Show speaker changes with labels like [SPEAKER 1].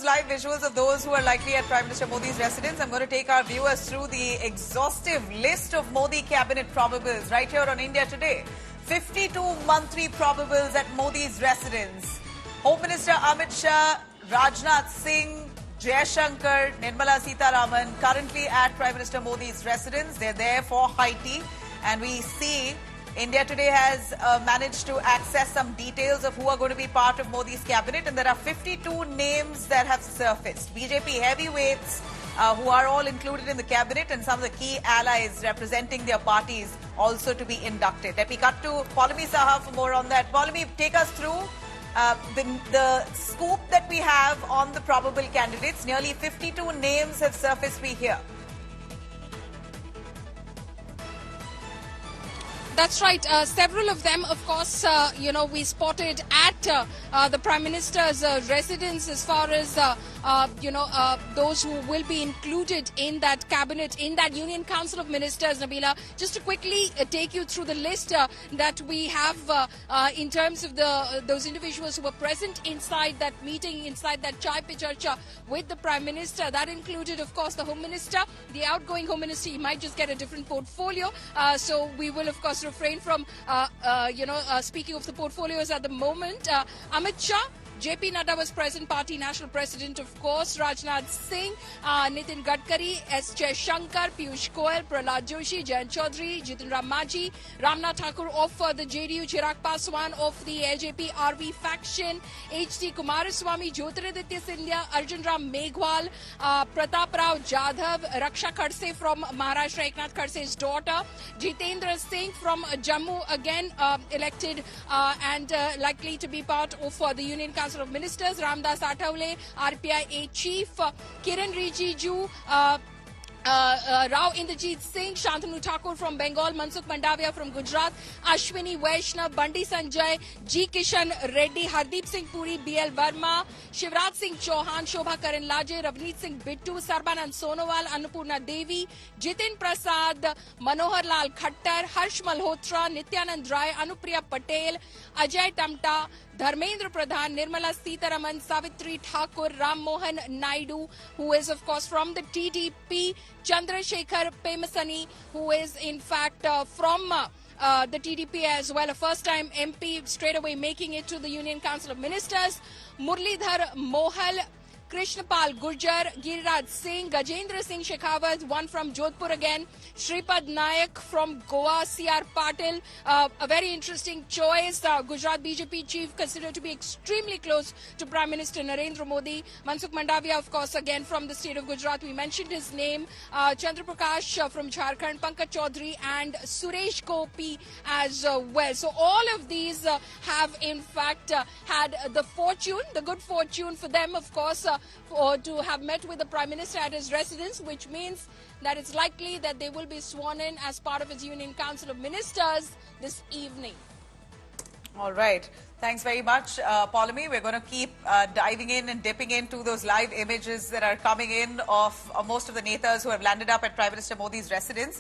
[SPEAKER 1] those live visuals of those who are likely at Prime Minister Modi's residence. I'm going to take our viewers through the exhaustive list of Modi cabinet probables right here on India Today. 52 Mantri probables at Modi's residence. Home Minister Amit Shah, Rajnath Singh, Jaishankar, Nirmala Sitharaman currently at Prime Minister Modi's residence. They're there for high tea, and we see India Today has managed to access some details of who are going to be part of Modi's cabinet, and there are 52 names that have surfaced. BJP heavyweights who are all included in the cabinet, and some of the key allies representing their parties also to be inducted. Let me cut to Paulami Saha for more on that. Paulami, take us through the scoop that we have on the probable candidates. Nearly 52 names have surfaced, we hear.
[SPEAKER 2] That's right. Several of them, of course, we spotted at the Prime Minister's residence as far as, those who will be included in that cabinet, in that Union Council of Ministers, Nabila. Just to quickly take you through the list that we have in terms of those individuals who were present inside that meeting, inside that Chai Pe Charcha with the Prime Minister. That included, of course, the Home Minister, the outgoing Home Minister. He might just get a different portfolio. So we will, of course, refrain from, speaking of the portfolios at the moment. Amit Shah, JP Nadda was present, Party National President, of course, Rajnath Singh, Nitin Gadkari, S. Jaishankar, Piyush Goyal, Prahlad Joshi, Jayant Chaudhary, Jitin Ram Manjhi, Ramnath Thakur of the JDU, Chirag Paswan of the LJP RV faction, H.D. Kumaraswamy, Jyotiraditya Scindia, Arjun Ram Meghwal, Pratap Rao Jadhav, Raksha Khadse from Maharashtra, Eknath Khadse's daughter, Jitendra Singh from Jammu, again elected and likely to be part of the Union Council of Ministers, Ramdas Athavale, RPIA Chief, Kiran Rijiju, Rao Inderjeet Singh, Shantanu Thakur from Bengal, Mansukh Mandavia from Gujarat, Ashwini Vaishnav, Bandi Sanjay, G. Kishan Reddy, Hardeep Singh Puri, B.L. Verma, Shivraj Singh Chauhan, Shobha Karanlaje, Ravneet Singh Bittu, Sarbanand Sonowal, Annapurna Devi, Jitin Prasad, Manohar Lal Khattar, Harsh Malhotra, Nityanand Rai, Anupriya Patel, Ajay Tamta, Dharmendra Pradhan, Nirmala Sitharaman, Savitri Thakur, Ram Mohan Naidu, who is of course from the TDP, Chandrasekhar Pemasani, who is in fact from the TDP as well, a first-time MP, straight away making it to the Union Council of Ministers, Murlidhar Mohal, Krishnapal Gurjar, Giriraj Singh, Gajendra Singh Shekhawat, one from Jodhpur again, Shripad Nayak from Goa, C.R. Patil, a very interesting choice. Gujarat BJP chief considered to be extremely close to Prime Minister Narendra Modi. Mansukh Mandavia, of course, again from the state of Gujarat. We mentioned his name. Chandra Prakash from Jharkhand, Pankaj Chaudhary and Suresh Gopi as well. So all of these have in fact had the good fortune for them, of course, to have met with the Prime Minister at his residence, which means that it's likely that they will be sworn in as part of his Union Council of Ministers this evening.
[SPEAKER 1] All right. Thanks very much, Paulami. We're going to keep diving in and dipping into those live images that are coming in of most of the netas who have landed up at Prime Minister Modi's residence.